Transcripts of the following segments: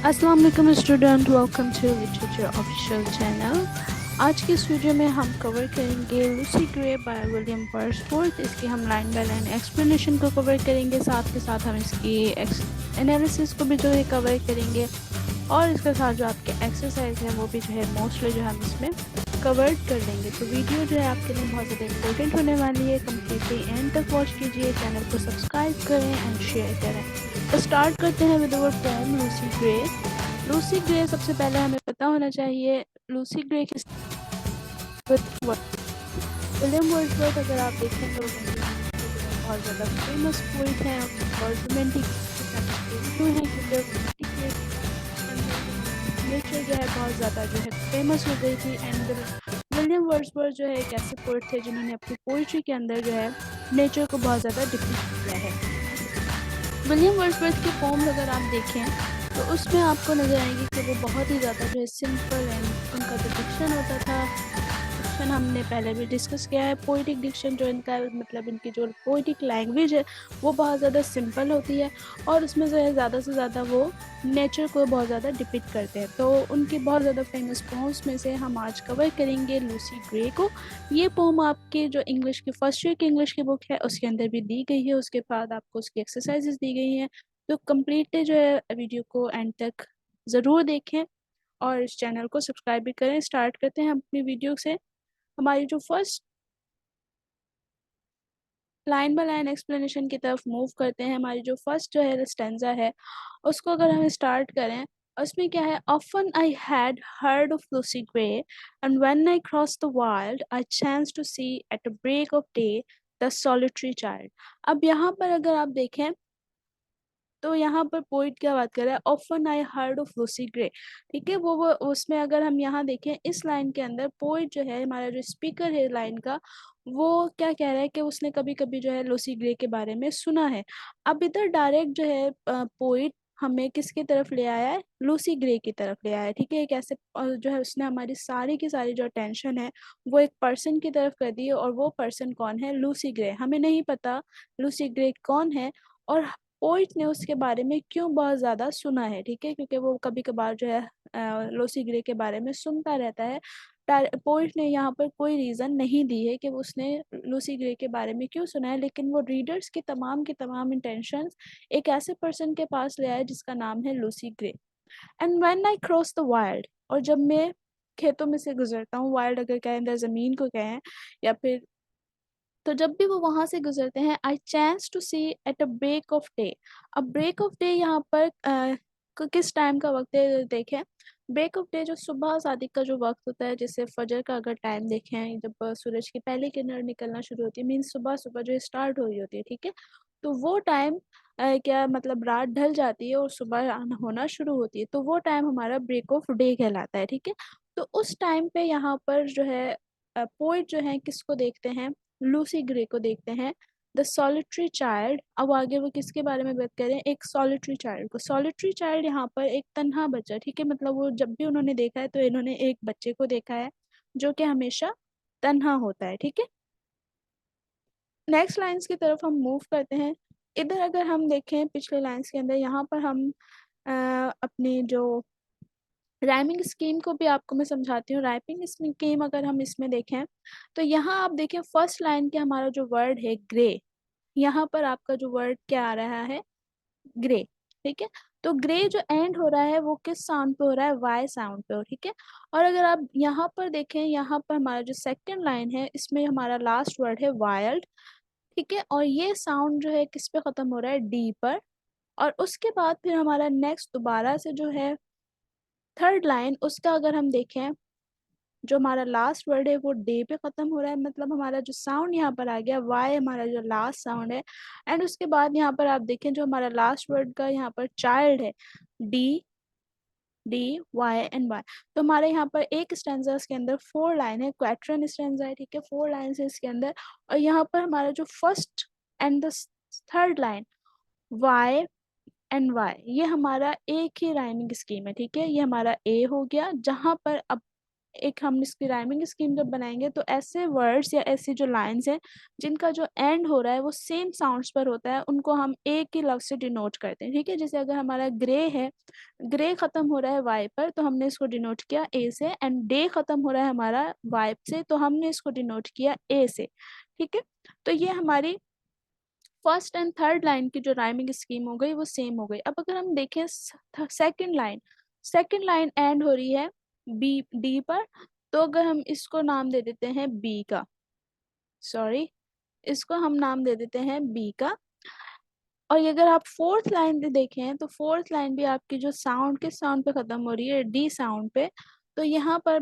अस्सलाम वालेकुम student, welcome to literature official channel. आज के इस वीडियो में हम कवर करेंगे Lucy Gray by William Wordsworth. इसकी हम लाइन बाय लाइन एक्सप्लेनेशन को कवर करेंगे, साथ के साथ हम इसकी एनालिसिस को भी जो है कवर करेंगे, और इसके साथ जो आपके एक्सरसाइज है वो भी जो है मोस्टली जो हम इसमें कवर कर लेंगे। तो वीडियो जो है आपके लिए बहुत ज़्यादा इंपॉर्टेंट होने वाली है। कम्प्लीटली एंड तक वॉच कीजिए, चैनल को सब्सक्राइब करें एंड शेयर करें। तो स्टार्ट करते हैं with our poem Lucy grey. Lucy grey सबसे पहले हमें पता होना चाहिए लूसी ग्रे किस विलियम वर्ड्सवर्थ। अगर आप देखें तो बहुत ज़्यादा फेमस पोइट हैं और रोमांटिक नेचर जो है बहुत ज़्यादा जो है फेमस हो गई थी। एंड विलियम वर्ड्सवर्थ जो है एक ऐसे पोइट थे जिन्होंने अपनी पोइट्री के अंदर जो है नेचर को बहुत ज़्यादा डिपिक्ट किया है। विलियम वर्ड्सवर्थ के पोम अगर आप देखें तो उसमें आपको नज़र आएंगे कि वो बहुत ही ज़्यादा जो है सिंपल एंड उनका जो डिक्शन होता था, डिक्शन हमने पहले भी डिस्कस किया है। पोइटिक डिक्शन जो इनका मतलब इनकी जो पोइटिक लैंग्वेज है वो बहुत ज़्यादा सिंपल होती है और उसमें जो है ज़्यादा से ज़्यादा वो नेचर को बहुत ज़्यादा डिपिक्ट करते हैं। तो उनकी बहुत ज़्यादा फेमस पोम्स में से हम आज कवर करेंगे लूसी ग्रे को। ये पोम आपके जो इंग्लिश की फर्स्ट ईयर की इंग्लिश की बुक है उसके अंदर भी दी गई है, उसके बाद आपको उसकी एक्सरसाइजेस दी गई हैं। तो कम्प्लीटली जो है वीडियो को एंड तक ज़रूर देखें और इस चैनल को सब्सक्राइब भी करें। स्टार्ट करते हैं हम अपनी वीडियो से। हमारी जो first line by line explanation की तरफ मूव करते हैं। हमारी जो फर्स्ट जो है स्टेंजा है उसको अगर हम स्टार्ट करें, उसमें क्या है, often I had heard of Lucy Gray and when I cross the world I chance to see at a break of day the solitary child. अब यहाँ पर अगर आप देखें तो यहाँ पर पोइट क्या बात कर रहा है, often I heard of Lucy grey. ठीक है, वो उसमें अगर हम यहाँ देखें इस लाइन के अंदर पोइट जो है हमारा जो स्पीकर है लाइन का, वो क्या कह रहा है कि उसने कभी कभी जो है लूसी ग्रे के बारे में सुना है। अब इधर डायरेक्ट जो है पोइट हमें किसकी तरफ ले आया है, लूसी ग्रे की तरफ ले आया है। ठीक है, एक ऐसे जो है उसने हमारी सारी की सारी जो अटेंशन है वो एक पर्सन की तरफ कर दी है, और वो पर्सन कौन है, लूसी ग्रे। हमें नहीं पता लूसी ग्रे कौन है और पोइट ने उसके बारे में क्यों बहुत ज़्यादा सुना है। ठीक है, क्योंकि वो कभी कभार जो है लूसी ग्रे के बारे में सुनता रहता है। पोइट ने यहाँ पर कोई रीज़न नहीं दी है कि उसने लूसी ग्रे के बारे में क्यों सुना है, लेकिन वो रीडर्स की तमाम इंटेंशंस एक ऐसे पर्सन के पास ले आए जिसका नाम है Lucy Gray. And when I cross the wild, और जब मैं खेतों में से गुजरता हूँ, वाइल्ड अगर कहें ज़मीन को कहें या फिर, तो जब भी वो वहां से गुजरते हैं, I chance to see at a break of day. अब ब्रेक ऑफ डे यहाँ पर किस टाइम का वक्त है देखें। ब्रेक ऑफ डे जो सुबह सादिक का जो वक्त होता है, जैसे फजर का अगर टाइम देखें, जब सूरज की पहली किरण निकलना शुरू होती है, मीन्स सुबह सुबह जो स्टार्ट हो रही होती है। ठीक है, तो वो टाइम क्या मतलब रात ढल जाती है और सुबह होना शुरू होती है, तो वो टाइम हमारा ब्रेक ऑफ डे कहलाता है। ठीक है, तो उस टाइम पे यहाँ पर जो है पोइट जो है किसको देखते हैं, लूसी ग्रे को देखते हैं, द सॉलिटरी चाइल्ड। अब आगे वो किसके बारे में बात करें, एक सॉलिटरी चाइल्ड को। सॉलिटरी चाइल्ड यहाँ पर एक तन्हा बच्चा। ठीक है, मतलब वो जब भी उन्होंने देखा है तो इन्होंने एक बच्चे को देखा है जो कि हमेशा तन्हा होता है। ठीक है, नेक्स्ट लाइंस की तरफ हम मूव करते हैं। इधर अगर हम देखें पिछले लाइंस के अंदर, यहाँ पर हम अपनी जो राइमिंग स्कीम को भी आपको मैं समझाती हूँ। राइमिंग स्कीम अगर हम इसमें देखें तो यहाँ आप देखें फर्स्ट लाइन के हमारा जो वर्ड है ग्रे, यहाँ पर आपका जो वर्ड क्या आ रहा है, ग्रे। ठीक है, तो ग्रे जो एंड हो रहा है वो किस साउंड पे हो रहा है, वाई साउंड पे हो। ठीक है, और अगर आप यहाँ पर देखें, यहाँ पर हमारा जो सेकंड लाइन है इसमें हमारा लास्ट वर्ड है वाइल्ड। ठीक है, और ये साउंड जो है किस पे खत्म हो रहा है, डी पर। और उसके बाद फिर हमारा नेक्स्ट दोबारा से जो है थर्ड लाइन, उसका अगर हम देखें, जो हमारा लास्ट वर्ड है वो डे पे खत्म हो रहा है, मतलब हमारा जो साउंड यहाँ पर आ गया वाई, हमारा जो लास्ट साउंड है। एंड उसके बाद यहाँ पर आप देखें जो हमारा लास्ट वर्ड का यहाँ पर चाइल्ड है, D D Y and Y. तो हमारे यहाँ पर एक स्टेंजा के अंदर 4 लाइन है, क्वेट्रन स्टेंजा है। ठीक है, 4 लाइन है इसके अंदर, और यहाँ पर हमारा जो first and the third line, Y and Y, ये हमारा एक ही राइमिंग स्कीम है। ठीक है, ये हमारा ए हो गया, जहाँ पर अब एक हम इसकी राइमिंग स्कीम जब बनाएंगे तो ऐसे वर्ड्स या ऐसी जो लाइंस हैं जिनका जो एंड हो रहा है वो सेम साउंड्स पर होता है, उनको हम ए की लव से डिनोट करते हैं। ठीक है, जैसे अगर हमारा ग्रे है, ग्रे खत्म हो रहा है वाई पर, तो हमने इसको डिनोट किया ए से, एंड डे खत्म हो रहा है हमारा वाई से, तो हमने इसको डिनोट किया ए से। ठीक है, तो ये हमारी फर्स्ट एंड थर्ड लाइन की जो राइमिंग स्कीम हो गई वो सेम हो गई। अब अगर हम देखें second line, second line and हो रही है बी डी पर, तो अगर हम इसको नाम दे देते हैं बी का, सॉरी, इसको हम नाम दे देते हैं बी का। और ये अगर आप फोर्थ लाइन भी देखें तो फोर्थ लाइन भी आपकी जो साउंड किस साउंड पे खत्म हो रही है, डी साउंड पे, तो यहाँ पर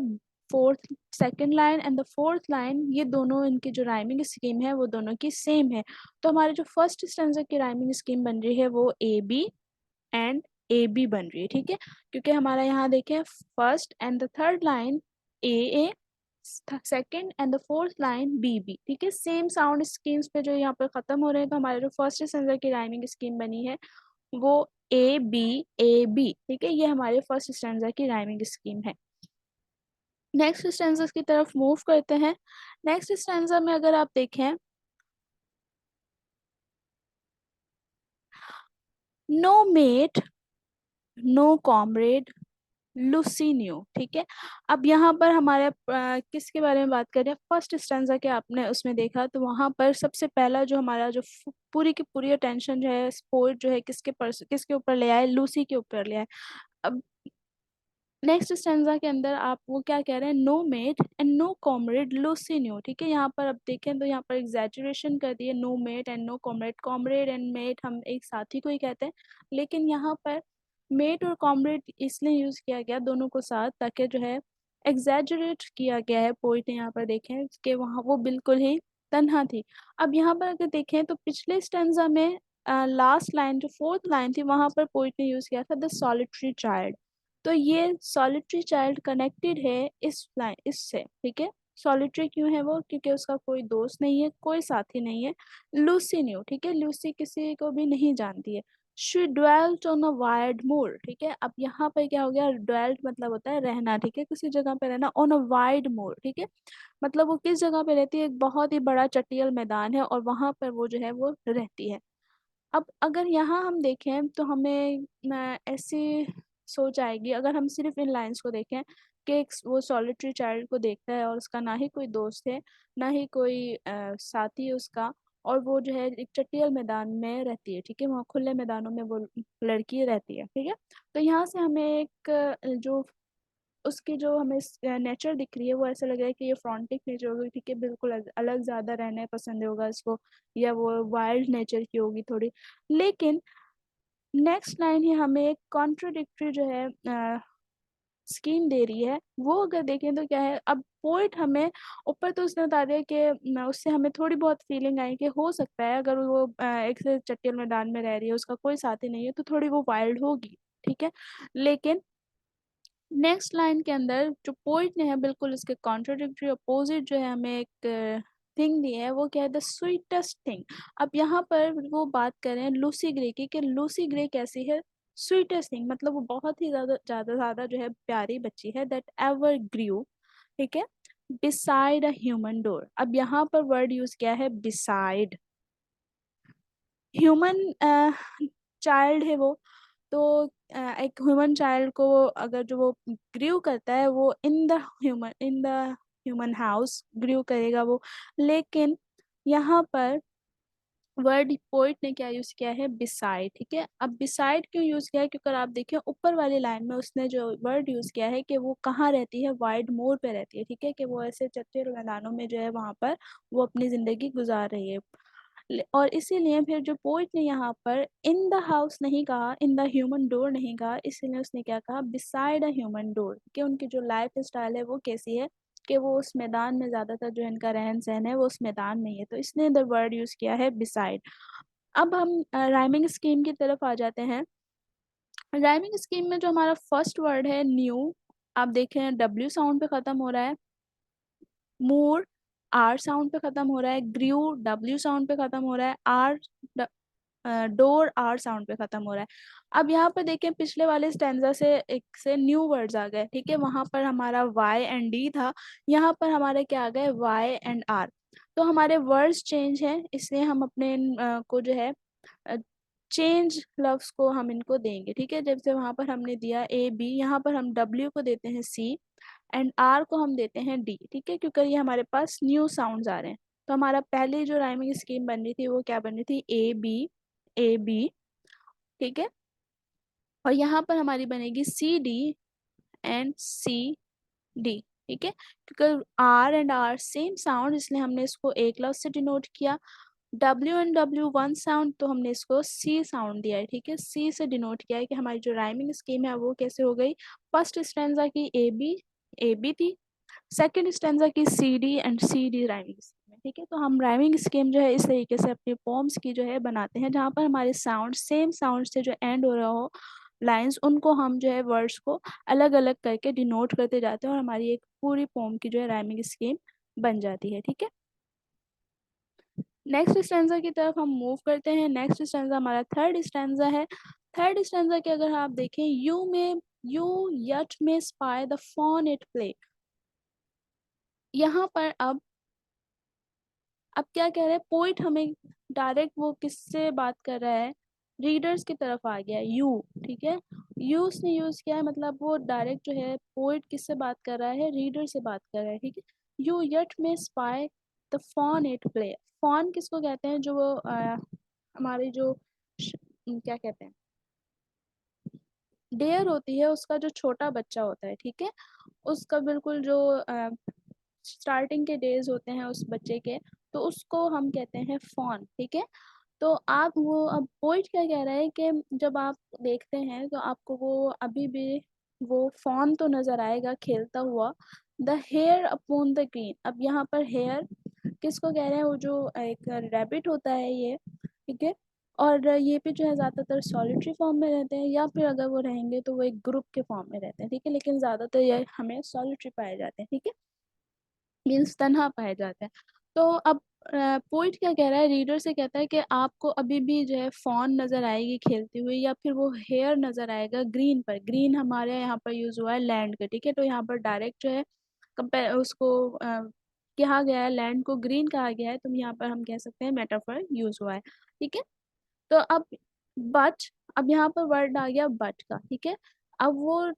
fourth, second line and the fourth line, ये दोनों इनकी जो राइमिंग स्कीम है वो दोनों की सेम है। तो हमारी जो फर्स्ट स्टैंजा की राइमिंग स्कीम बन रही है वो A B and A B बन रही है। ठीक है, क्योंकि हमारा यहाँ देखें first and the third line A, second and the fourth line B B. ठीक है, सेम साउंड स्कीम्स पे जो यहाँ पर खत्म हो रहे हैं, तो हमारे जो फर्स्ट स्टैंजा की राइमिंग स्कीम बनी है वो ए बी। ठीक है, ये हमारे फर्स्ट स्टैंजा की राइमिंग स्कीम है। नेक्स्ट स्टैंजा की तरफ मूव करते हैं। नेक्स्ट स्टैंजा में अगर आप देखें, no met, no comrade, Lucy knew. ठीक है, अब यहाँ पर हमारे किसके बारे में बात करें, फर्स्ट स्टैंजा के आपने उसमें देखा तो वहां पर सबसे पहला जो हमारा जो पूरी की पूरी अटेंशन जो है पोएट जो है किसके ऊपर ले आए, लूसी के ऊपर ले आए। अब नेक्स्ट स्टैंजा के अंदर आप वो क्या कह रहे हैं, no mate and no comrade Lucy knew. ठीक है, यहाँ पर अब देखें तो यहाँ पर एग्जैजुरेशन कर दिए, no mate and no comrade, comrade and mate हम एक साथी को ही कहते हैं, लेकिन यहाँ पर मेट और कॉमरेड इसलिए यूज किया गया दोनों को साथ, ताकि जो है एग्जैजुरेट किया गया है पोइट ने, यहाँ पर देखें कि वहाँ वो बिल्कुल ही तन्हा थी। अब यहाँ पर अगर देखें तो पिछले स्टैंजा में लास्ट लाइन जो फोर्थ लाइन थी वहां पर पोइट ने यूज किया था द सॉलिटरी चाइल्ड, तो ये सॉलिटरी चाइल्ड कनेक्टेड है इस लाइन इससे। ठीक है, सॉलिटरी क्यों है वो, क्योंकि उसका कोई दोस्त नहीं है, कोई साथी नहीं है, लूसी न्यू। ठीक है, लूसी किसी को भी नहीं जानती है। She dwelt on a wide moor. ठीक है, अब यहाँ पर क्या हो गया, ड्वेल्ट मतलब होता है रहना। ठीक है, किसी जगह पे रहना, ऑन अ वाइड मोर। ठीक है, मतलब वो किस जगह पे रहती है, एक बहुत ही बड़ा चटियल मैदान है और वहां पर वो जो है वो रहती है। अब अगर यहाँ हम देखें तो हमें ऐसी सोच आएगी अगर हम सिर्फ इन लाइंस को देखें कि वो सॉलिटरी चाइल्ड को देखता है और उसका ना ही कोई दोस्त है, ना ही कोई साथी है उसका, और वो जो है एक चटियल मैदान में रहती है। ठीक है, वहाँ खुले मैदानों में वो लड़की रहती है। ठीक है, तो यहाँ से हमें एक जो उसकी जो हमें नेचर दिख रही है वो ऐसा लग रहा है कि ये फ्रॉन्टिक नेचर होगी। ठीक है, बिल्कुल अलग ज़्यादा रहना पसंद होगा इसको, या वो वाइल्ड नेचर की होगी थोड़ी। लेकिन नेक्स्ट लाइन ही हमें एक कॉन्ट्रोडिक्टरी जो है स्कीम दे रही है। वो अगर देखें तो क्या है, अब पोइट हमें ऊपर तो उसने बता दिया कि उससे हमें थोड़ी बहुत फीलिंग आई कि हो सकता है अगर वो एक से चटियल मैदान में रह रही है, उसका कोई साथी नहीं है, तो थोड़ी वो वाइल्ड होगी। ठीक है, लेकिन नेक्स्ट लाइन के अंदर जो पोइट ने है बिल्कुल इसके कॉन्ट्रोडिक्टरी अपोजिट जो है हमें एक थिंग दी है, वो क्या है, द स्वीटेस्ट थिंग। अब यहाँ पर वो बात करें लूसी ग्रे की कि लूसी ग्रे कैसी है, स्वीटेस्ट थिंग मतलब वो बहुत ही ज्यादा ज्यादा ज्यादा जो है प्यारी बच्ची है, दैट एवर ग्रू। ठीक है, बिसाइड अ ह्यूमन डोर। अब यहाँ पर वर्ड यूज किया है बिसाइड, ह्यूमन चाइल्ड है वो, तो एक ह्यूमन चाइल्ड को अगर जो वो ग्रीव करता है वो in the human house grieve करेगा वो। लेकिन यहाँ पर वर्ड पोइट ने क्या यूज किया है, बिसाइड। ठीक है, अब बिसाइड क्यों यूज किया है, क्योंकि अगर आप देखें ऊपर वाली लाइन में उसने जो वर्ड यूज किया है कि वो कहाँ रहती है, वाइड मोर पे रहती है। ठीक है, कि वो ऐसे चट्टे मैदानों में जो है वहां पर वो अपनी जिंदगी गुजार रही है। और इसीलिए फिर जो पोइट ने यहाँ पर इन द हाउस नहीं कहा, इन द ह्यूमन डोर नहीं कहा, इसीलिए उसने क्या कहा, बिसाइड अ ह्यूमन डोर, कि उनकी जो लाइफ स्टाइल है वो कैसी है, कि वो उस मैदान में ज्यादातर जो इनका रहन सहन है वो उस मैदान में ही है, तो इसने द वर्ड यूज किया है बिसाइड। अब हम राइमिंग स्कीम की तरफ आ जाते हैं। राइमिंग स्कीम में जो हमारा फर्स्ट वर्ड है न्यू, आप देखें डब्ल्यू साउंड पे खत्म हो रहा है, मोर आर साउंड पे खत्म हो रहा है, ग्रू डब्ल्यू साउंड पे खत्म हो रहा है, आर डोर आर साउंड पे खत्म हो रहा है। अब यहाँ पर देखिए पिछले वाले स्टैंजा से एक से न्यू वर्ड्स आ गए, ठीक है। वहां पर हमारा वाई एंड डी था, यहाँ पर हमारे क्या आ गए, वाई एंड आर। तो हमारे वर्ड्स चेंज हैं, इसलिए हम अपने को जो है चेंज लफ्स को हम इनको देंगे, ठीक है। जैसे वहां पर हमने दिया ए बी, यहाँ पर हम डब्ल्यू को देते हैं सी एंड आर को हम देते हैं डी, ठीक है, क्योंकि ये हमारे पास न्यू साउंड्स आ रहे हैं। तो हमारा पहले जो राइमिंग स्कीम बन रही थी वो क्या बन रही थी, ए बी, ठीक है। और यहाँ पर हमारी बनेगी C D and C D, ठीक है। क्योंकि R and R same sound, इसलिए हमने इसको एक लफ्ज से डिनोट किया। W and W one sound, तो हमने इसको सी साउंड दिया है, ठीक है। सी से डिनोट किया है कि हमारी जो राइमिंग स्कीम है वो कैसे हो गई। फर्स्ट स्टैंजा की ए बी थी, सेकेंड स्टैंजा की C D and C D rhyming scheme है, ठीक है। तो हम राइमिंग स्कीम जो है इस तरीके से अपनी पोम्स की जो है बनाते हैं, जहाँ पर हमारे साउंड सेम साउंड से जो एंड हो रहा हो लाइंस, उनको हम जो है वर्ड्स को अलग अलग करके डिनोट करते जाते हैं और हमारी एक पूरी पोम की जो है राइमिंग स्कीम बन जाती है, ठीक है। नेक्स्ट स्टैंजा की तरफ हम मूव करते हैं। नेक्स्ट स्टैंजा हमारा थर्ड स्टैंजा है। थर्ड स्टैंजा के अगर आप देखें, you yet may spy the fawn at play, यहाँ पर अब क्या कह रहे हैं, पोइट हमें डायरेक्ट वो किससे बात कर रहा है, रीडर्स की तरफ आ गया यू, ठीक है। यू उसने यूज किया है, मतलब वो डायरेक्ट जो है पोइट किससे बात कर रहा है, रीडर से बात कर रहा है, ठीक है। You yet may spy the fawn at play, fawn किसको कहते हैं, जो वो हमारी जो क्या कहते हैं, डेयर होती है, उसका जो छोटा बच्चा होता है, ठीक है। उसका बिल्कुल जो स्टार्टिंग के डेज होते हैं उस बच्चे के, तो उसको हम कहते हैं फॉन, ठीक है। तो आप वो अब पोइट क्या कह रहा है कि जब आप देखते हैं तो आपको वो अभी भी वो फॉन तो नजर आएगा खेलता हुआ, the hare upon the green. अब यहाँ पर हेयर किसको कह रहे हैं, वो जो एक रैबिट होता है ये, ठीक है। और ये भी जो है ज़्यादातर सॉलिटरी फॉर्म में रहते हैं, या फिर अगर वो रहेंगे तो वो एक ग्रुप के फॉर्म में रहते हैं, ठीक है। लेकिन ज़्यादातर ये हमें सॉलिटरी पाए जाते हैं, ठीक है, मीन्स तन्हा पाए जाते हैं। तो अब पोइट क्या कह रहा है, रीडर से कहता है कि आपको अभी भी जो है फॉन नज़र आएगी खेलती हुई, या फिर वो हेयर नज़र आएगा ग्रीन पर। ग्रीन हमारे यहाँ पर यूज़ हुआ है लैंड का, ठीक है। तो यहाँ पर डायरेक्ट जो है कंपेयर उसको कहा गया है, लैंड को ग्रीन कहा गया है, तो यहाँ पर हम कह सकते हैं मेटाफर यूज़ हुआ है, ठीक है। तो बट अब यहाँ पर वर्ड आ गया बट का, ठीक है। अब वो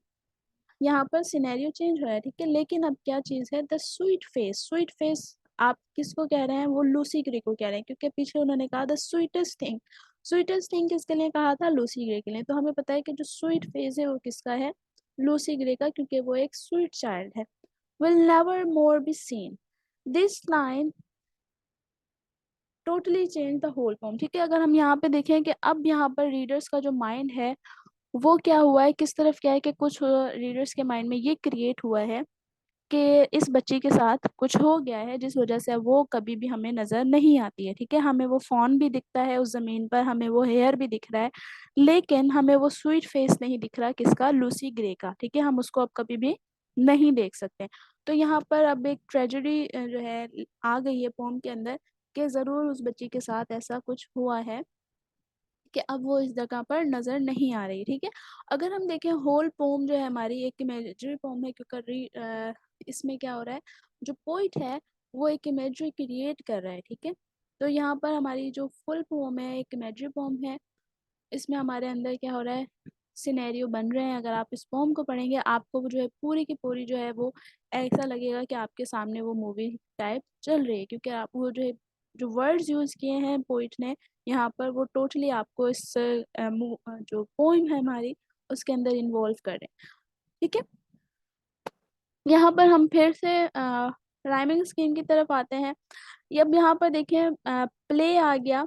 यहाँ पर सिनेरियो चेंज हो रहा है, ठीक है। लेकिन अब क्या चीज है, the sweet face, sweet face आप किसको कह रहे हैं, वो लूसी ग्रे को कह रहे हैं, क्योंकि पीछे उन्होंने कहा the sweetest thing. Sweetest thing किसके लिए कहा था, लूसी ग्रे के लिए। तो हमें पता है कि जो स्वीट फेस है वो किसका है, लूसी ग्रे का, क्योंकि वो एक स्वीट चाइल्ड है। Will never more be seen, this line totally change the whole poem, ठीक है। अगर हम यहाँ पे देखें कि अब यहाँ पर रीडर्स का जो माइंड है वो क्या हुआ है, किस तरफ क्या है कि कुछ रीडर्स के माइंड में ये क्रिएट हुआ है कि इस बच्ची के साथ कुछ हो गया है, जिस वजह से वो कभी भी हमें नजर नहीं आती है, ठीक है। हमें वो फॉन भी दिखता है उस जमीन पर, हमें वो हेयर भी दिख रहा है, लेकिन हमें वो स्वीट फेस नहीं दिख रहा, किसका, लूसी ग्रे का, ठीक है। हम उसको अब कभी भी नहीं देख सकते। तो यहाँ पर अब एक ट्रेजेडी जो है आ गई है पोम के अंदर, कि जरूर उस बच्ची के साथ ऐसा कुछ हुआ है कि अब वो इस जगह पर नजर नहीं आ रही, ठीक है। अगर हम देखें होल पोम जो है हमारी एक इमेजरी पोम है, क्योंकि इसमें क्या हो रहा है, जो पोइट है वो एक इमेजरी क्रिएट कर रहा है, ठीक है। तो यहाँ पर हमारी जो फुल पोम है एक इमेजरी पोम है, इसमें हमारे अंदर क्या हो रहा है, सिनेरियो बन रहे हैं। अगर आप इस पोम को पढ़ेंगे आपको वो जो है पूरी की पूरी जो है वो ऐसा लगेगा कि आपके सामने वो मूवी टाइप चल रही है, क्योंकि आप वो जो है जो वर्ड्स यूज किए हैं पोइट ने यहाँ पर, वो टोटली आपको इस जो पोइम है हमारी उसके अंदर इन्वॉल्व कर रहे हैं, ठीक है। यहाँ पर हम फिर से राइमिंग स्कीम की तरफ आते हैं। अब यहाँ पर देखें प्ले आ गया,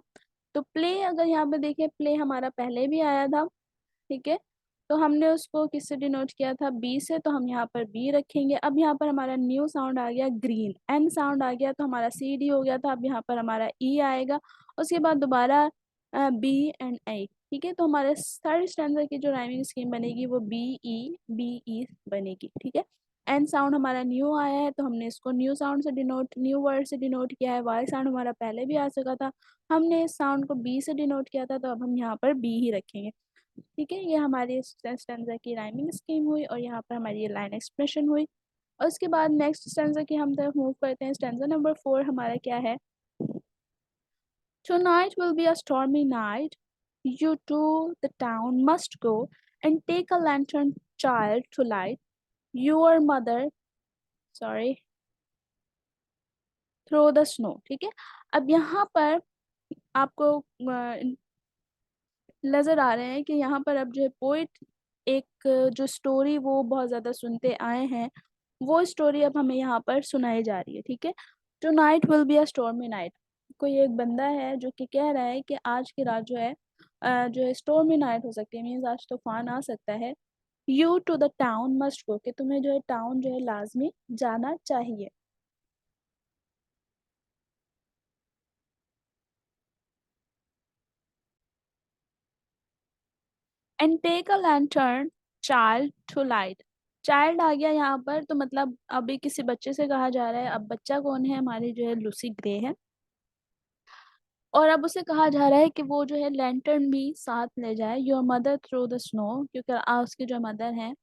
तो प्ले अगर यहाँ पर देखें, प्ले हमारा पहले भी आया था, ठीक है। तो हमने उसको किससे डिनोट किया था, बी से, तो हम यहाँ पर बी रखेंगे। अब यहाँ पर हमारा न्यू साउंड आ गया ग्रीन, एन साउंड आ गया, तो हमारा सी डी हो गया था। अब यहाँ पर हमारा ई आएगा, उसके बाद दोबारा बी एंड ए, ठीक है। तो हमारे थर्ड स्टैंडर्ड की जो राइमिंग स्कीम बनेगी वो बी ई बनेगी, ठीक है। एन साउंड हमारा न्यू आया है तो हमने इसको न्यू साउंड से डिनोट, न्यू वर्ड से डिनोट किया है। वाई साउंड हमारा पहले भी आ चुका था, हमने इस साउंड को बी से डिनोट किया था, तो अब हम यहाँ पर बी ही रखेंगे। ठीक है, ये हमारी स्टेंजा की राइमिंग स्कीम हुई और यहाँ पर हमारी ये लाइन एक्सप्रेशन हुई। और उसके बाद नेक्स्ट स्टेंजा की हम तरफ मूव करते हैं। स्टेंजा नंबर 4 हमारा क्या है? Tonight will be a stormy night. You to the town must go and take a lantern, child, to light your mother, sorry, through the snow। ठीक है, अब यहाँ पर आपको नज़र आ रहे हैं कि यहाँ पर अब जो है पोइट एक जो स्टोरी वो बहुत ज़्यादा सुनते आए हैं, वो स्टोरी अब हमें यहाँ पर सुनाई जा रही है। ठीक है, tonight will be a stormy night. कोई एक बंदा है जो कि कह रहा है कि आज की रात जो है स्टॉर्मी नाइट हो सकती है, मीन्स आज तूफान आ सकता है। You to the town must go, कि तुम्हें जो है टाउन जो है लाजमी जाना चाहिए। And take a lantern child to light. Child आ गया यहाँ पर, तो मतलब अभी किसी बच्चे से कहा जा रहा है। अब बच्चा कौन है? हमारी जो है लूसी ग्रे है। और अब उसे कहा जा रहा है कि वो जो है लैंटर्न भी साथ ले जाए, your mother through the snow, क्योंकि उसकी जो मदर है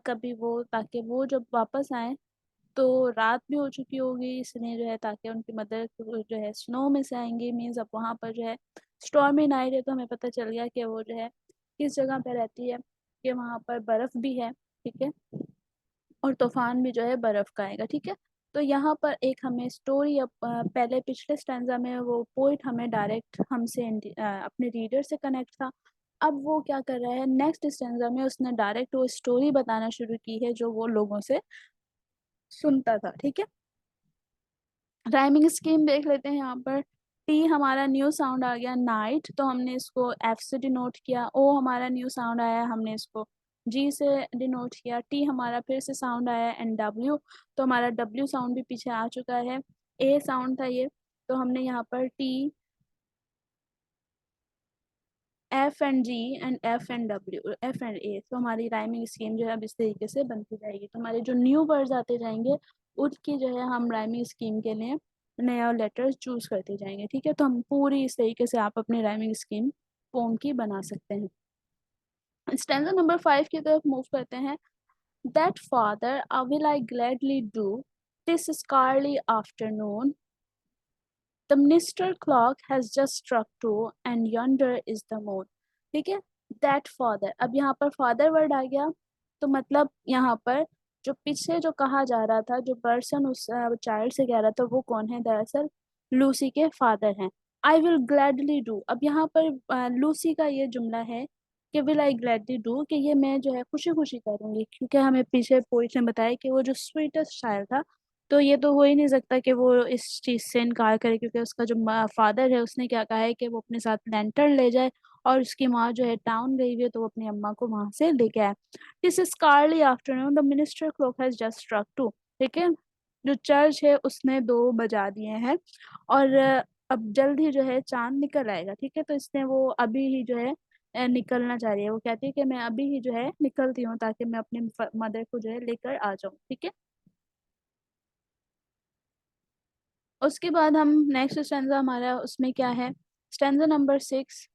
कभी वो, ताकि वो जब वापस आए तो रात भी हो चुकी होगी, इसलिए जो है ताकि उनकी मदर जो है स्नो में से आएंगे। मीन्स अब वहाँ पर जो है स्टॉर्मी नाइट है, तो हमें पता चल गया कि वो जो है किस जगह पे रहती है, कि वहाँ पर बर्फ़ भी है। ठीक है, और तूफान भी जो है बर्फ़ का आएगा। ठीक है, तो यहाँ पर एक हमें स्टोरी, अब पहले पिछले स्टैंजा में वो पोइट हमें डायरेक्ट हमसे अपने रीडर से कनेक्ट था। अब वो क्या कर रहा है, नेक्स्ट स्टैंजा में उसने डायरेक्ट वो स्टोरी बताना शुरू की है जो वो लोगों से सुनता था। ठीक है, राइमिंग स्कीम देख लेते हैं। यहाँ पर टी हमारा न्यू साउंड आ गया नाइट, तो हमने इसको एफ से डिनोट किया। ओ हमारा न्यू साउंड आया, हमने इसको जी से डिनोट किया। टी हमारा फिर से साउंड आया एंड डब्ल्यू, तो हमारा डब्ल्यू साउंड भी पीछे आ चुका है। ए साउंड था ये, तो हमने यहाँ पर T, F and G and F and W, F and A, तो हमारी राइमिंग स्कीम जो है अब इस तरीके से बनती जाएगी। तो हमारे जो न्यू वर्ड्स आते जाएंगे उसकी जो है हम राइमिंग स्कीम के लिए नया लेटर्स चूज करते जाएंगे। ठीक है, तो हम पूरी इस तरीके से आप अपनी राइमिंग स्कीम पोम की बना सकते हैं। स्टैंजा नंबर 5 की तरफ मूव करते हैं। That father will I gladly do this scarcely afternoon, The minister clock has just struck 2 and yonder is the moon। ठीक है, that father, अब यहाँ पर father वर्ड आ गया, तो मतलब यहाँ पर जो पीछे जो कहा जा रहा था, जो पर्सन उस चाइल्ड से कह रहा था, वो कौन है? दरअसल लूसी के फादर हैं। आई विल ग्लैडली डू, अब यहाँ पर लूसी का ये जुमला है कि विल आई ग्लैडली डू, कि ये मैं जो है खुशी खुशी करूंगी, क्योंकि हमें पीछे पोइट ने बताया कि वो जो स्वीटेस्ट चाइल्ड था, तो ये तो हो ही नहीं सकता कि वो इस चीज़ से इनकार करे, क्योंकि उसका जो फादर है उसने क्या कहा है कि वो अपने साथ लैंटर्न ले जाए, और उसकी माँ जो है टाउन गई हुई है, तो वो अपनी अम्मा को वहां से लेके आए। दिस इज कार्ली afternoon, the minister clock has just struck 2। ठीक है, जो चर्च है उसने 2 बजा दिए हैं, और अब जल्द ही जो है चांद निकल आएगा। ठीक है, तो इसने वो अभी ही जो है निकलना चाह रही है। वो कहती है कि मैं अभी ही जो है निकलती हूँ ताकि मैं अपनी मदर को जो है लेकर आ जाऊँ। ठीक है, उसके बाद हम नेक्स्ट स्टैंजा हमारा उसमें क्या है? Stanza number 6।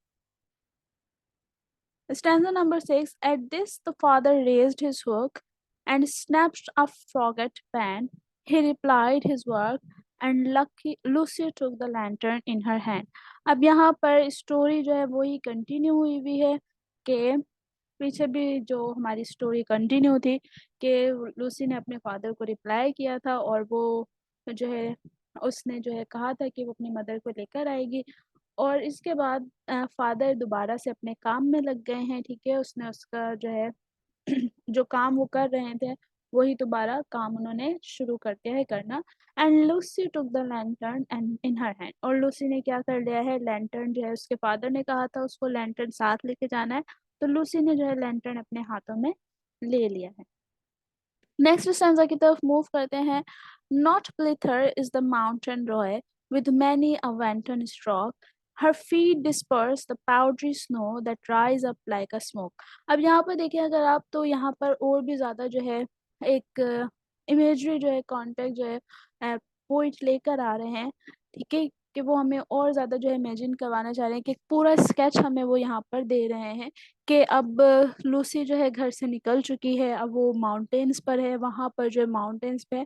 Stanza number 6. At this, the father raised his hook and snatched a forget pen. He replied his work and Lucy took the lantern in her hand। अब यहाँ पर स्टोरी जो है वही कंटिन्यू हुई हुई है, कि पीछे भी जो हमारी स्टोरी कंटिन्यू थी, कि लूसी ने अपने फादर को रिप्लाई किया था, और वो जो है उसने जो है कहा था कि वो अपनी मदर को लेकर आएगी। और इसके बाद फादर दोबारा से अपने काम में लग गए हैं। ठीक है, उसने उसका जो है जो काम वो कर रहे थे वही दोबारा काम उन्होंने शुरू कर दिया है करना। And Lucy took the lantern and in her hand, और लूसी ने क्या कर लिया है, लैंटर्न जो है उसके फादर ने कहा था उसको लैंटर्न साथ लेके जाना है, तो लूसी ने जो है लैंटर्न अपने हाथों में ले लिया है। नेक्स्ट स्टैंजा की तरफ मूव करते हैं। Not blither is the mountain roe with many a wanton stroke, her feet disperse the powdery snow that rise up like a smoke। अब यहाँ पर देखिए अगर आप, तो यहाँ पर और भी ज़्यादा जो है एक इमेजरी जो है, कॉन्टेक्ट जो है पोइट लेकर आ रहे हैं, ठीक है, कि वो हमें और ज़्यादा जो है इमेजिन करवाना चाह रहे हैं, कि पूरा स्केच हमें वो यहाँ पर दे रहे हैं कि अब लूसी जो है घर से निकल चुकी है, अब वो माउंटेन्स पर है, वहाँ पर जो है माउंटेन्स पे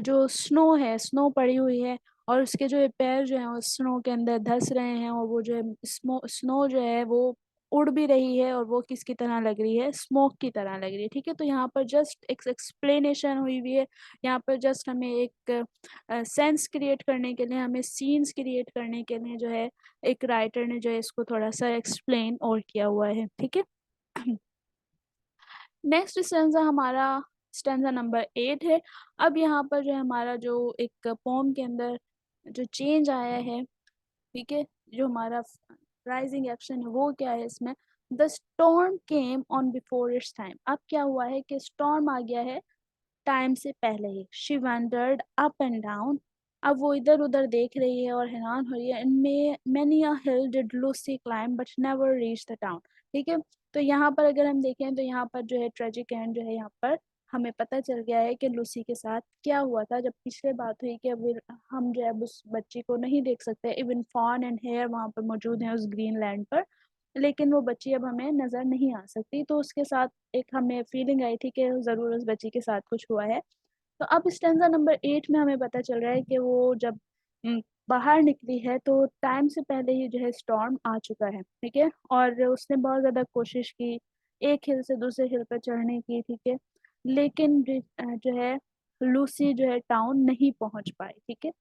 जो स्नो है, स्नो पड़ी हुई है, और उसके जो है पैर जो हैं वो स्नो के अंदर धंस रहे हैं, और वो जो है स्नो जो है वो उड़ भी रही है, और वो किसकी तरह लग रही है, स्मोक की तरह लग रही है, ठीक है। तो यहाँ पर जस्ट एक एक्सप्लेनेशन हुई हुई है, यहाँ पर जस्ट हमें एक सेंस क्रिएट करने के लिए, हमें सीन्स क्रिएट करने के लिए जो है एक राइटर ने जो है इसको थोड़ा सा एक्सप्लेन और किया हुआ है, ठीक है। नेक्स्ट स्टेंजा हमारा स्टेंजा नंबर 8 है। अब यहाँ पर जो है हमारा जो एक पोम के अंदर जो चेंज आया है, ठीक है, जो हमारा राइजिंग एक्शन है वो क्या है इसमें, the storm came on before it's time. अब क्या हुआ है कि स्टॉर्म आ गया है टाइम से पहले ही। She wandered up and down, अब वो इधर उधर देख रही है और हैरान हो रही है। इनमें many a hill did Lucy climb but never reach the town, ठीक है। तो यहाँ पर अगर हम देखें तो यहाँ पर जो है ट्रेजिक एंड जो है यहाँ पर हमें पता चल गया है कि लूसी के साथ क्या हुआ था। जब पिछले बात हुई कि अब हम जो है अब उस बच्ची को नहीं देख सकते, इवन फॉन एंड हेयर वहाँ पर मौजूद हैं उस ग्रीन लैंड पर, लेकिन वो बच्ची अब हमें नज़र नहीं आ सकती। तो उसके साथ एक हमें फीलिंग आई थी कि ज़रूर उस बच्ची के साथ कुछ हुआ है। तो अब स्टेंजा नंबर 8 में हमें पता चल रहा है कि वो जब बाहर निकली है तो टाइम से पहले ही जो है स्टॉर्म आ चुका है, ठीक है, और उसने बहुत ज़्यादा कोशिश की एक हिल से दूसरे हिल पर चढ़ने की, ठीक है, लेकिन जो है लूसी जो है टाउन नहीं पहुंच पाई, ठीक है।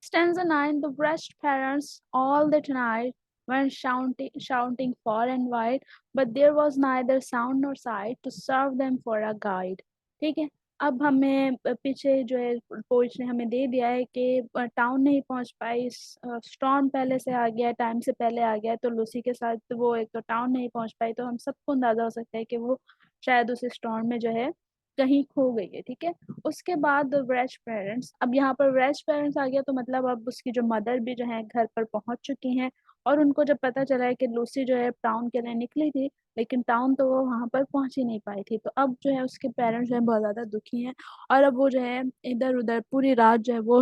Stanza 9. The wretched parents all that night went shouting far and wide, but there was neither sound nor sight to serve them for a guide. ठीक है। अब हमें पीछे जो है पोइट ने हमें दे दिया है कि टाउन नहीं पहुंच पाई, स्टॉर्म पहले से आ गया, टाइम से पहले आ गया, तो लूसी के साथ तो वो एक तो टाउन नहीं पहुंच पाई, तो हम सबको अंदाजा हो सकता है कि वो शायद उस स्टॉर्म में जो है कहीं खो गई है, ठीक है। उसके बाद वेज पेरेंट्स, अब यहाँ पर वेज पेरेंट्स आ गया तो मतलब अब उसकी जो मदर भी जो है घर पर पहुंच चुकी हैं, और उनको जब पता चला है कि लूसी जो है टाउन के लिए निकली थी, लेकिन टाउन तो वो वहां पर पहुंच ही नहीं पाई थी, तो अब जो है उसके पेरेंट्स जो है बहुत ज्यादा दुखी हैं, और अब वो जो है इधर उधर पूरी रात जो है वो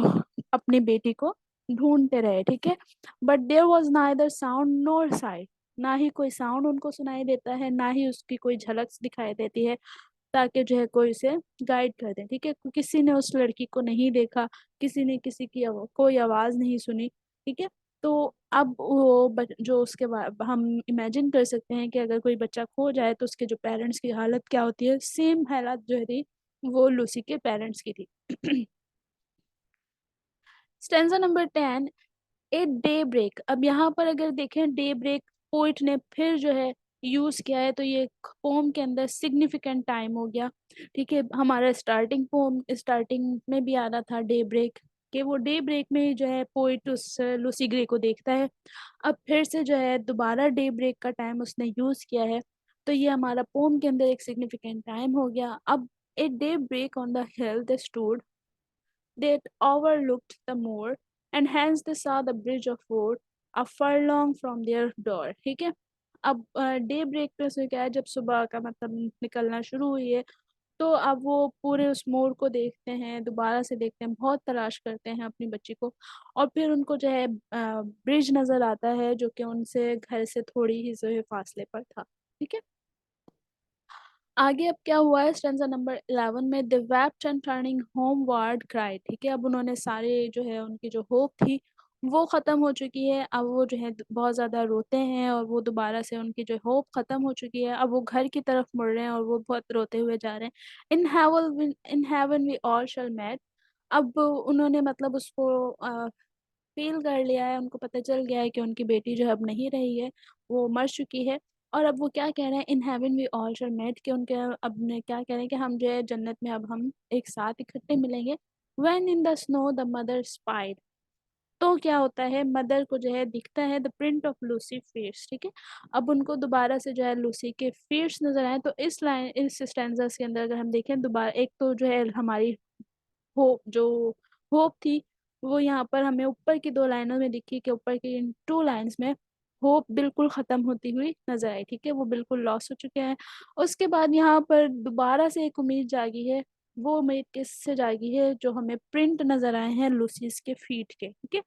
अपनी बेटी को ढूंढते रहे, ठीक है। But there was neither sound nor sight, ना ही कोई साउंड उनको सुनाई देता है, ना ही उसकी कोई झलक दिखाई देती है, ताकि जो है कोई उसे गाइड कर दे, ठीक है। किसी ने उस लड़की को नहीं देखा, किसी ने किसी की कोई आवाज़ नहीं सुनी, ठीक है। तो अब वो जो उसके बाद हम इमेजिन कर सकते हैं कि अगर कोई बच्चा खो जाए तो उसके जो पेरेंट्स की हालत क्या होती है, सेम हालत जो थी वो लूसी के पेरेंट्स की थी। Stanza number 10, a day break. अब यहाँ पर अगर देखें डे ब्रेक पोइट ने फिर जो है यूज किया है, तो ये पोम के अंदर सिग्निफिकेंट टाइम हो गया, ठीक है। हमारा स्टार्टिंग पोम स्टार्टिंग में भी आ रहा था डे ब्रेक, कि वो डे ब्रेक में जो है पोइट उस लूसी ग्रे को देखता है, अब फिर से जो है दोबारा डे ब्रेक का टाइम उसने यूज किया है, तो ये हमारा पोम के अंदर एक सिग्निफिकेंट टाइम हो गया। अब a day break on the hill they stood that overlooked the moor, and hence they saw the bridge of wood a furlong from their door, ठीक है। अब डे ब्रेक पे से क्या है, जब सुबह का मतलब निकलना शुरू हुई है, तो अब वो पूरे उस मोर को देखते हैं, दोबारा से देखते हैं, बहुत तलाश करते हैं अपनी बच्ची को, और फिर उनको जो है ब्रिज नजर आता है जो कि उनसे घर से थोड़ी ही जो है फासले पर था, ठीक है। आगे अब क्या हुआ है स्टेंजा नंबर 11 में, the wept and turning homeward cry, ठीक है। अब उन्होंने सारे जो है उनकी जो होप थी वो ख़त्म हो चुकी है, अब वो जो है बहुत ज़्यादा रोते हैं, और वो दोबारा से उनकी जो होप ख़त्म हो चुकी है, अब वो घर की तरफ मुड़ रहे हैं और वो बहुत रोते हुए जा रहे हैं। In heaven we all shall meet. अब उन्होंने मतलब उसको फील कर लिया है, उनको पता चल गया है कि उनकी बेटी जो है अब नहीं रही है, वो मर चुकी है, और अब वो क्या कह रहे हैं, in heaven we all shall meet, कि उनके अब ने क्या कह रहे हैं कि हम जो है जन्नत में अब हम एक साथ इकट्ठे मिलेंगे। When in the snow the mother spied, तो क्या होता है, मदर को जो है दिखता है the print of Lucy feets, ठीक है। अब उनको दोबारा से जो है लूसी के फीट्स नजर आए, तो इस लाइन इस स्टैंडर्स के अंदर अगर हम देखें दोबारा, एक तो जो है हमारी होप जो होप थी वो यहाँ पर हमें ऊपर की दो लाइनों में दिखी, कि ऊपर की इन टू लाइंस में होप बिल्कुल ख़त्म होती हुई नज़र आई, ठीक है, वो बिल्कुल लॉस हो चुके हैं। उसके बाद यहाँ पर दोबारा से एक उम्मीद जागी है, वो उम्मीद किससे जागी है, जो हमें प्रिंट नज़र आए हैं लूसीस के फीट के, ठीक है।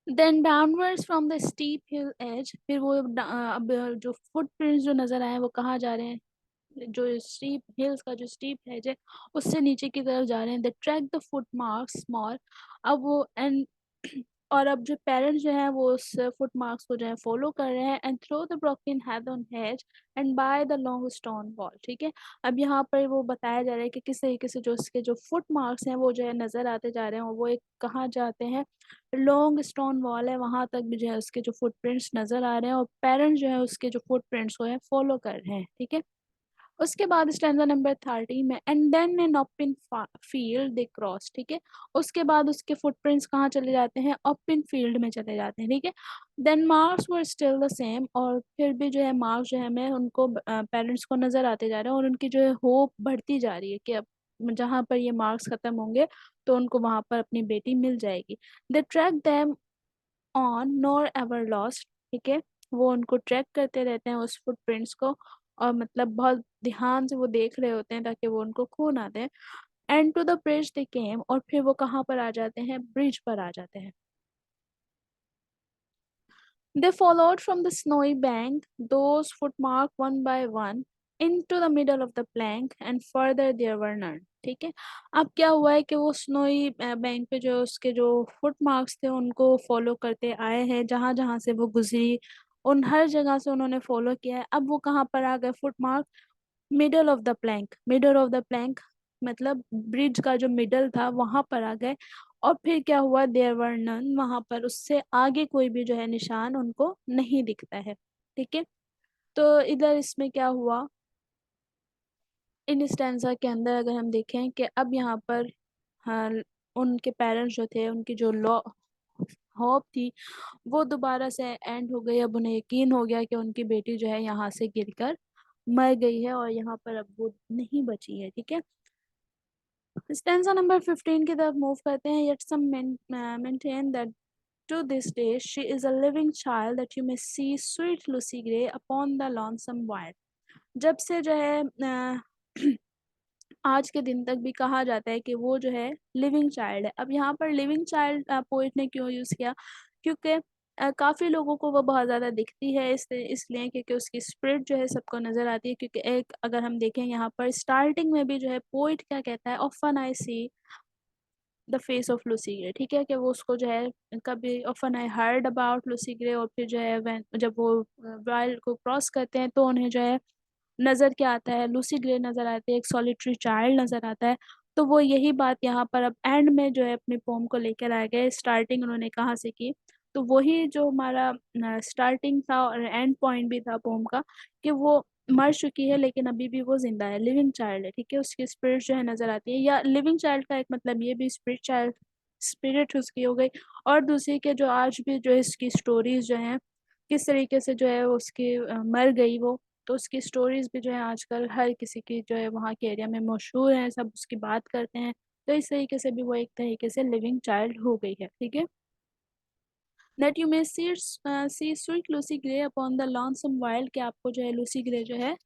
Then downwards from the steep hill edge, फिर वो अब जो फुटप्रिंट्स जो नज़र आए वो कहाँ जा रहे हैं, जो स्टीप हिल्स का जो स्टीप है उससे नीचे की तरफ जा रहे हैं। They track the footmarks small, अब वो एंड और अब जो पेरेंट्स जो हैं वो उस फुट मार्क्स को जो है फॉलो कर रहे हैं, and through the broken hawthorn hedge and by the long stone wall, ठीक है। अब यहाँ पर वो बताया जा रहा है कि किस तरीके से जो उसके जो फुट मार्क्स हैं वो जो है नज़र आते जा रहे हैं, और वो एक कहाँ जाते हैं, लॉन्ग स्टोन वॉल है वहां तक भी जो है उसके जो फुटप्रिंट्स नजर आ रहे हैं, और पेरेंट्स जो है उसके जो फुटप्रिंट्स को है फॉलो कर रहे हैं, ठीक है। उसके बाद स्टैंजा नंबर 30 में, and then an open field they cross, ठीक है। उसके बाद उसके फुटप्रिंट्स कहाँ चले जाते हैं, ओपन फील्ड में चले जाते हैं, ठीक है। Then marks were still the same, और फिर भी जो है मार्क्स जो है हमें उनको पेरेंट्स को नज़र आते जा रहे हैं, और उनकी जो है होप बढ़ती जा रही है कि अब जहाँ पर ये मार्क्स ख़त्म होंगे तो उनको वहाँ पर अपनी बेटी मिल जाएगी। They track them on nor ever lost, ठीक है। वो उनको ट्रैक करते रहते हैं उस फुटप्रिंट्स को, और मतलब बहुत ध्यान से वो देख रहे होते हैं ताकि वो उनको खो ना दें। एंड टू द ब्रिज दे केम, और फिर वो कहाँ पर आ जाते हैं, ब्रिज पर आ जाते हैं। They followed from the snowy bank those footmarks one by one into the middle of the plank and further there were none, ठीक है। अब क्या हुआ है कि वो स्नोई बैंक पे जो उसके जो फुट मार्क्स थे उनको फॉलो करते आए हैं, जहां जहां से वो गुजरी उन हर जगह से उन्होंने फॉलो किया है। अब वो कहाँ पर आ गए, foot mark middle of the plank, middle of the plank मतलब ब्रिज का जो मिडल था वहां पर आ गए। और फिर क्या हुआ, देयर वर नन, वहां पर उससे आगे कोई भी जो है निशान उनको नहीं दिखता है, ठीक है। तो इधर इसमें क्या हुआ, इन स्टैंजा के अंदर अगर हम देखें कि अब यहाँ पर हाँ, उनके पेरेंट्स जो थे उनकी जो लॉ होप थी वो दोबारा से एंड हो गई। अब उन्हें यकीन हो गया कि उनकी बेटी जो है यहाँ से गिरकर मर गई है और यहाँ पर अब वो नहीं बची है, ठीक है। स्टेंजा नंबर 15 की तरफ मूव करते हैं। Yet some maintain that to this day she is a living child that you may see sweet Lucy Gray upon the lonesome wild। जब से जो है आज के दिन तक भी कहा जाता है कि वो जो है लिविंग चाइल्ड है। अब यहाँ पर लिविंग चाइल्ड पोइट ने क्यों यूज़ किया, क्योंकि काफ़ी लोगों को वो बहुत ज़्यादा दिखती है, इसलिए क्योंकि उसकी स्पिरिट जो है सबको नज़र आती है। क्योंकि एक अगर हम देखें यहाँ पर स्टार्टिंग में भी जो है पोइट क्या कहता है, often I see the face of Lucy grey, ठीक है, कि वो उसको जो है कभी often I heard about Lucy grey, और फिर जो है जब वो वाइल्ड को क्रॉस करते हैं तो उन्हें जो है नज़र क्या आता है, लूसी ग्रे नज़र आती है, एक सॉलिटरी चाइल्ड नज़र आता है। तो वो यही बात यहाँ पर अब एंड में जो है अपनी पोम को लेकर आ गए। स्टार्टिंग उन्होंने कहाँ से की, तो वही जो हमारा स्टार्टिंग था और एंड पॉइंट भी था पोम का, कि वो मर चुकी है लेकिन अभी भी वो जिंदा है, लिविंग चाइल्ड है, ठीक है। उसकी स्पिरिट जो है नज़र आती है, या लिविंग चाइल्ड का एक मतलब ये भी स्पिरिट चाइल्ड, स्पिरिट उसकी हो गई। और दूसरी के जो आज भी जो है इसकी स्टोरीज जो हैं किस तरीके से जो है वो उसकी मर गई वो, तो उसकी स्टोरीज भी जो है आजकल हर किसी की जो है वहाँ के एरिया में मशहूर है, सब उसकी बात करते हैं। तो इस तरीके से भी वो एक तरीके से लिविंग चाइल्ड हो गई है, ठीक है। That you may see sweet Lucy Gray upon the lonesome wild, के आपको जो है लूसी ग्रे जो है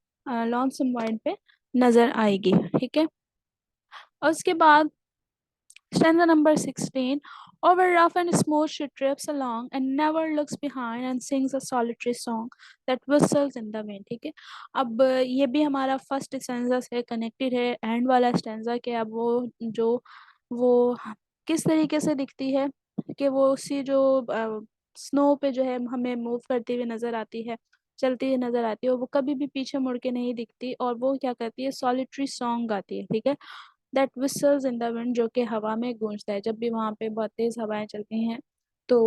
लॉन्सम वाइल्ड पे नजर आएगी, ठीक है। और उसके बाद stanza number 16, over rough and smooth she trips along and never looks behind and sings a solitary song that whistles in the wind, ठीक है। अब ये भी हमारा फर्स्ट स्टैंजा से कनेक्टेड है, एंड वाला स्टैंजा के अब वो जो वो किस तरीके से दिखती है कि वो उसी जो स्नो पे जो है हमें मूव करती हुई नज़र आती है, चलती हुई नज़र आती है, और वो कभी भी पीछे मुड़ के नहीं दिखती, और वो क्या करती है, सॉलिटरी सॉन्ग गाती है, ठीक है। That whistles in the wind, जो कि हवा में गूंजता है। जब भी वहाँ पे बहुत तेज हवाएं चलती हैं तो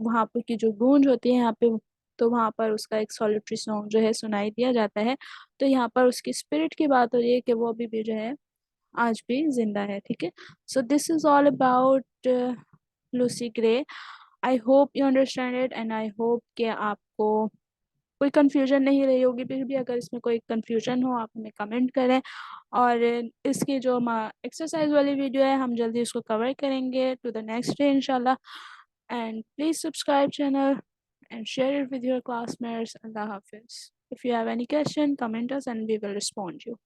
वहाँ पे की जो गूंज होती है यहाँ पे, तो वहाँ पर उसका एक सॉलिटरी सॉन्ग जो है सुनाई दिया जाता है। तो यहाँ पर उसकी स्पिरिट की बात हो रही है कि वो अभी भी जो है आज भी जिंदा है, ठीक है। So this is all about Lucy grey. I hope you understand it, and I hope कि आपको कोई कंफ्यूजन नहीं रही होगी। फिर भी अगर इसमें कोई कंफ्यूजन हो आप हमें कमेंट करें, और इसकी जो एक्सरसाइज वाली वीडियो है हम जल्दी उसको कवर करेंगे टू द नेक्स्ट डे इंशाल्लाह। and please subscribe channel and share it with your classmates. Allah Hafiz. If you have any question, comment us and we will respond you.